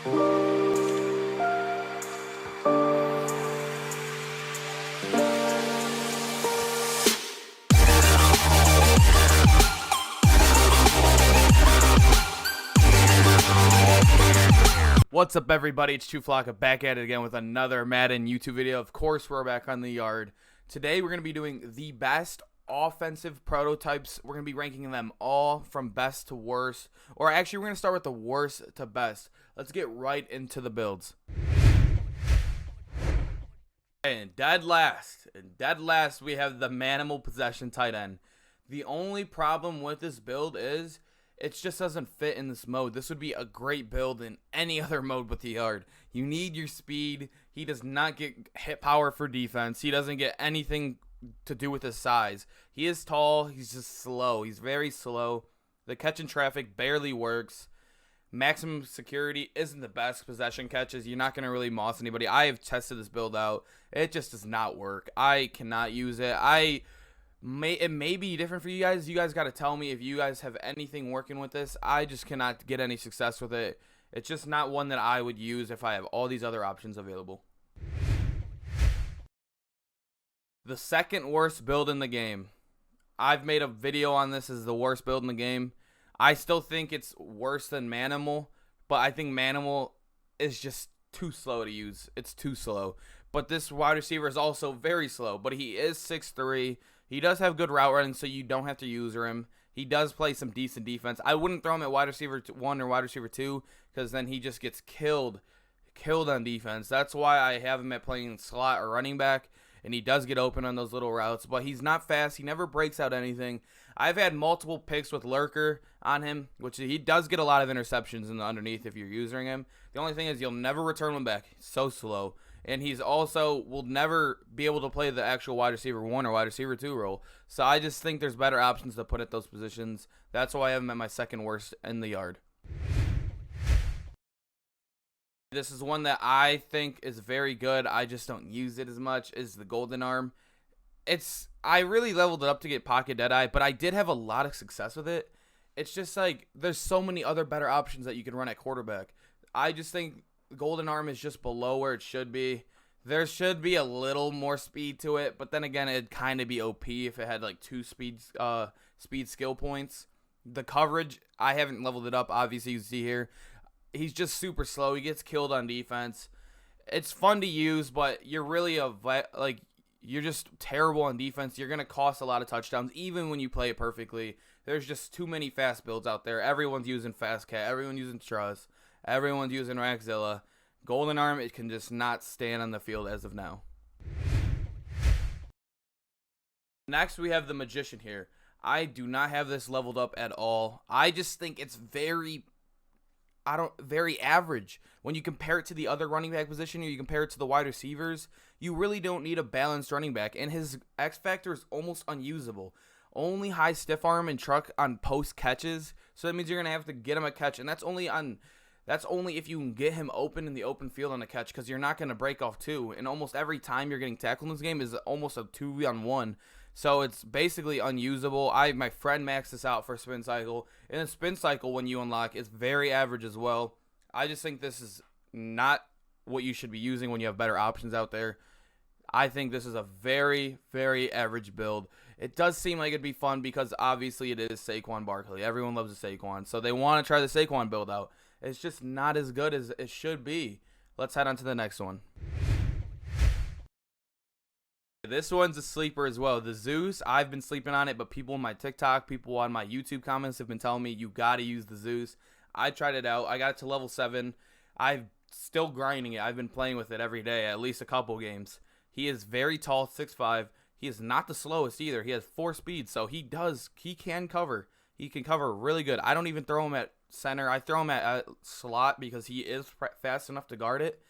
What's up, everybody? It's Flocka back at it again with another Madden YouTube video. Of course, we're back on the yard. Today, we're going to be doing the best offensive prototypes. We're going to be ranking them all from best to worst. Or actually, we're going to start with the worst to best. Let's get right into the builds. And dead last, we have the Manimal possession tight end. The only problem with this build is it just doesn't fit in this mode. This would be a great build in any other mode but the yard. You need your speed. He does not get hit power for defense. He doesn't get anything to do with his size. He is tall. He's just slow. He's very slow. The catch in traffic barely works. Maximum security isn't the best possession catches. You're not going to really moss anybody. I have tested this build out. It just does not work. I cannot use it. It may be different for you guys. You guys got to tell me if you guys have anything working with this. I just cannot get any success with it. It's just not one that I would use if I have all these other options available. The second worst build in the game. I've made a video on this as the worst build in the game. I still think it's worse than Manimal, but I think Manimal is just too slow to use. It's too slow. But this wide receiver is also very slow, but he is 6'3". He does have good route running, so you don't have to use him. He does play some decent defense. I wouldn't throw him at wide receiver 1 or wide receiver 2 because then he just gets killed on defense. That's why I have him at playing slot or running back, and he does get open on those little routes, but he's not fast. He never breaks out anything. I've had multiple picks with Lurker on him, which he does get a lot of interceptions in the underneath if you're using him. The only thing is you'll never return him back. He's so slow. And he's also will never be able to play the actual wide receiver 1 or wide receiver 2 role. So I just think there's better options to put at those positions. That's why I have him at my second worst in the yard. This is one that I think is very good. I just don't use it as much, is the golden arm. I really leveled it up to get pocket deadeye, but I did have a lot of success with it. It's just like there's so many other better options that you can run at quarterback. I just think golden arm is just below where it should be. There should be a little more speed to it, but then again, it'd kind of be OP if it had like 2 speed skill points. The coverage, I haven't leveled it up. Obviously, you see here, he's just super slow. He gets killed on defense. It's fun to use, but you're really you're just terrible on defense. You're gonna cost a lot of touchdowns, even when you play it perfectly. There's just too many fast builds out there. Everyone's using FastCat. Everyone's using Trust. Everyone's using Rexzilla. Golden Arm, it can just not stand on the field as of now. Next, we have the Magician here. I do not have this leveled up at all. I just think it's very average. When you compare it to the other running back position or you compare it to the wide receivers, you really don't need a balanced running back. And his X factor is almost unusable. Only high stiff arm and truck on post catches. So that means you're going to have to get him a catch. And that's only if you can get him open in the open field on a catch, because you're not going to break off 2. And almost every time you're getting tackled in this game is almost a 2-on-1. So it's basically unusable. My friend maxed this out for spin cycle. And the spin cycle, when you unlock, is very average as well. I just think this is not what you should be using when you have better options out there. I think this is a very, very average build. It does seem like it'd be fun because obviously it is Saquon Barkley. Everyone loves the Saquon. So they want to try the Saquon build out. It's just not as good as it should be. Let's head on to the next one. This one's a sleeper as well. The Zeus, I've been sleeping on it, but people on my TikTok, people on my YouTube comments have been telling me you got to use the Zeus. I tried it out. I got it to level 7. I'm still grinding it. I've been playing with it every day, at least a couple games. He is very tall, 6'5". He is not the slowest either. He has 4 speeds, so he can cover. He can cover really good. I don't even throw him at center. I throw him at slot because he is fast enough to guard it.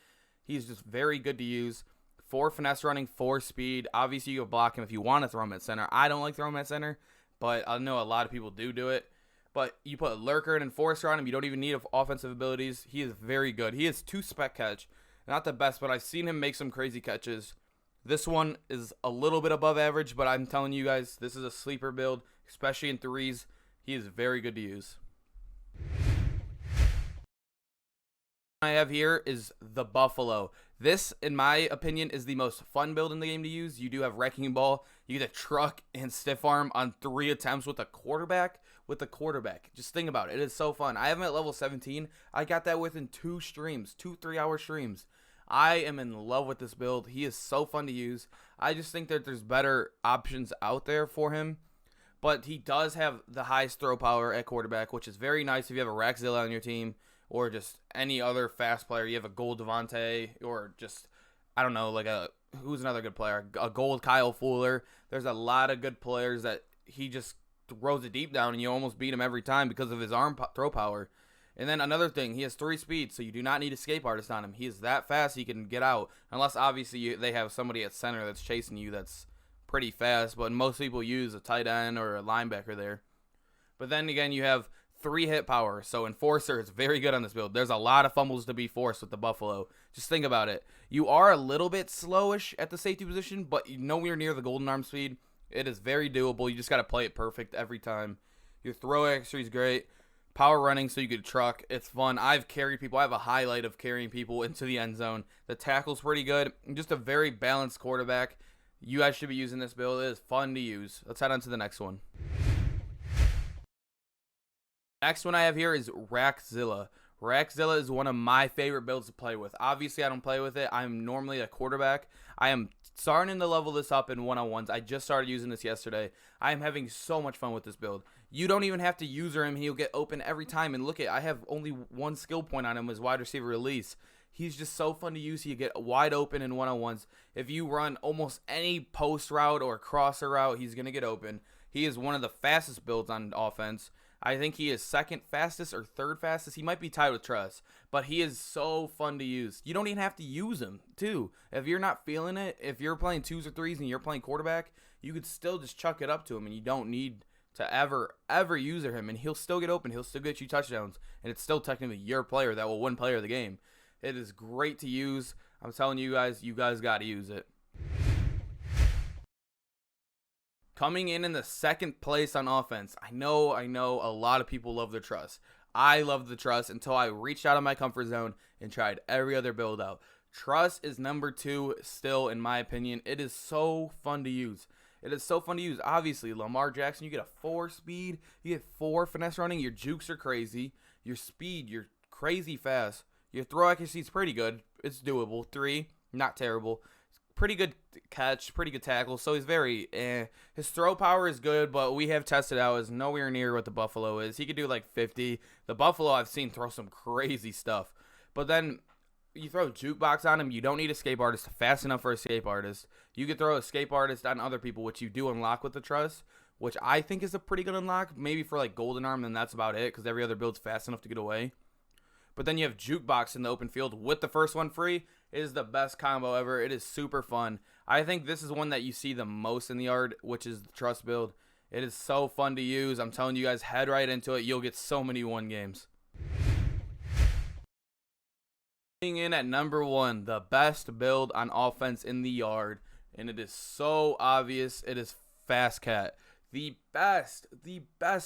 He's just very good to use. 4 finesse running, 4 speed. Obviously, you can block him if you want to throw him at center. I don't like throwing him at center, but I know a lot of people do it. But you put Lurker and Enforcer on him, you don't even need offensive abilities. He is very good. He has 2 spec catch. Not the best, but I've seen him make some crazy catches. This one is a little bit above average, but I'm telling you guys, this is a sleeper build, especially in threes. He is very good to use. I have here is the Buffalo. This, in my opinion, is the most fun build in the game to use. You do have Wrecking Ball. You get a truck and stiff arm on 3 attempts with a quarterback. Just think about it. It is so fun. I have him at level 17. I got that within 2 streams, 2 3-hour streams. I am in love with this build. He is so fun to use. I just think that there's better options out there for him. But he does have the highest throw power at quarterback, which is very nice if you have a Rexzilla on your team or just any other fast player. You have a gold Devontae or just, I don't know, like who's another good player? A gold Kyle Fuller. There's a lot of good players that he just throws it deep down and you almost beat him every time because of his throw power. And then another thing, he has 3 speeds, so you do not need escape artist on him. He is that fast he can get out, unless obviously they have somebody at center that's chasing you that's pretty fast, but most people use a tight end or a linebacker there. But then again, you have 3 hit power, so Enforcer is very good on this build. There's a lot of fumbles to be forced with the Buffalo. Just think about it. You are a little bit slowish at the safety position, but nowhere near the golden arm speed. It is very doable. You just got to play it perfect every time. Your throw accuracy is great. Power running so you could truck. It's fun. I've carried people. I have a highlight of carrying people into the end zone. The tackle's pretty good. Just a very balanced quarterback. You guys should be using this build. It is fun to use. Let's head on to the next one. Next one I have here is Rexzilla. Rexzilla is one of my favorite builds to play with. Obviously, I don't play with it. I'm normally a quarterback. I am starting to level this up in one-on-ones. I just started using this yesterday. I am having so much fun with this build. You don't even have to user him. He'll get open every time. And look I have only 1 skill point on him as wide receiver release. He's just so fun to use. You get wide open in one-on-ones. If you run almost any post route or crosser route, he's going to get open. He is one of the fastest builds on offense. I think he is 2nd fastest or 3rd fastest. He might be tied with Truss, but he is so fun to use. You don't even have to use him, too. If you're not feeling it, if you're playing 2s or 3s and you're playing quarterback, you could still just chuck it up to him, and you don't need to ever user him, and he'll still get open. He'll still get you touchdowns, and it's still technically your player that will win player of the game. It is great to use. I'm telling you guys got to use it. Coming in the 2nd place on offense, I know a lot of people love the Truss. I love the Truss until I reached out of my comfort zone and tried every other build out. Truss is number 2 still, in my opinion. It is so fun to use. It is so fun to use. Obviously, Lamar Jackson, you get a 4 speed, you get 4 finesse running. Your jukes are crazy. Your speed, you're crazy fast. Your throw accuracy is pretty good. It's doable. 3, not terrible. Pretty good catch, pretty good tackle. So he's very his throw power is good, but we have tested out is nowhere near what the Buffalo is. He could do like 50. The Buffalo I've seen throw some crazy stuff. But then you throw jukebox on him, you don't need escape artist fast enough for escape artist. You could throw escape artist on other people, which you do unlock with the Truss, which I think is a pretty good unlock. Maybe for like golden arm, then that's about it, because every other build's fast enough to get away. But then you have jukebox in the open field with the first one free. It is the best combo ever. It is super fun. I think this is one that you see the most in the yard, which is the Truss build. It is so fun to use. I'm telling you guys, head right into it. You'll get so many 1 games. In at number 1, the best build on offense in the yard, and it is so obvious. It is FastCat, the best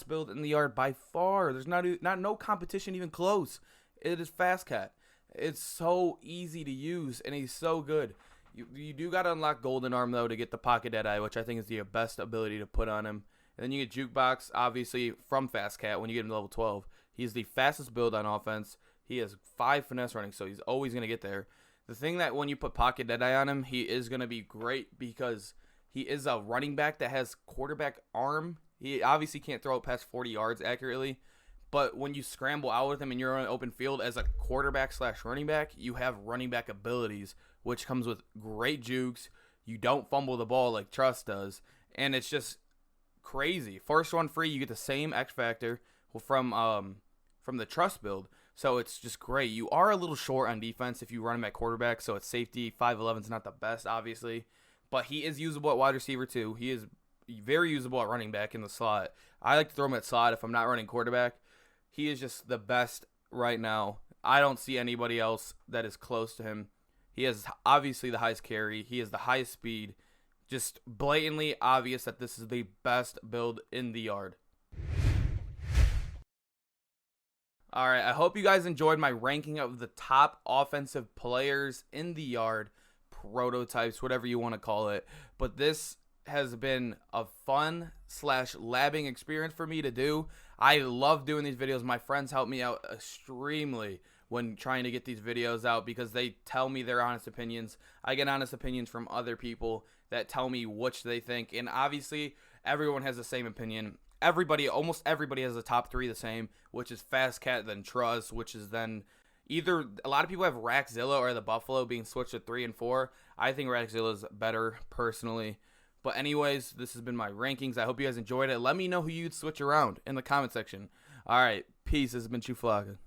build in the yard by far. There's no competition even close. It is FastCat. It's so easy to use, and he's so good. You do got to unlock Golden Arm, though, to get the Pocket Deadeye, which I think is the best ability to put on him. And then you get Jukebox, obviously, from FastCat when you get him to level 12. He's the fastest build on offense. He has 5 finesse running, so he's always going to get there. The thing that when you put Pocket Deadeye on him, he is going to be great because he is a running back that has quarterback arm. He obviously can't throw it past 40 yards accurately. But when you scramble out with him and you're on an open field as a quarterback / running back, you have running back abilities, which comes with great jukes. You don't fumble the ball like Truss does, and it's just crazy. First one free, you get the same X factor from the Truss build, so it's just great. You are a little short on defense if you run him at quarterback, so it's safety. 5'11" is not the best, obviously, but he is usable at wide receiver too. He is very usable at running back in the slot. I like to throw him at slot if I'm not running quarterback. He is just the best right now. I don't see anybody else that is close to him. He has obviously the highest carry. He has the highest speed. Just blatantly obvious that this is the best build in the yard. All right, I hope you guys enjoyed my ranking of the top offensive players in the yard, prototypes, whatever you want to call it. But this has been a fun slash labbing experience for me to do. I love doing these videos. My friends help me out extremely when trying to get these videos out because they tell me their honest opinions. I get honest opinions from other people that tell me which they think. And obviously, everyone has the same opinion. Almost everybody has the top three the same, which is FastCat, then Trust, which is then either a lot of people have Rexzilla or the Buffalo being switched to 3 and 4. I think Rexzilla is better personally. But anyways, this has been my rankings. I hope you guys enjoyed it. Let me know who you'd switch around in the comment section. All right, peace. This has been Chuflaga.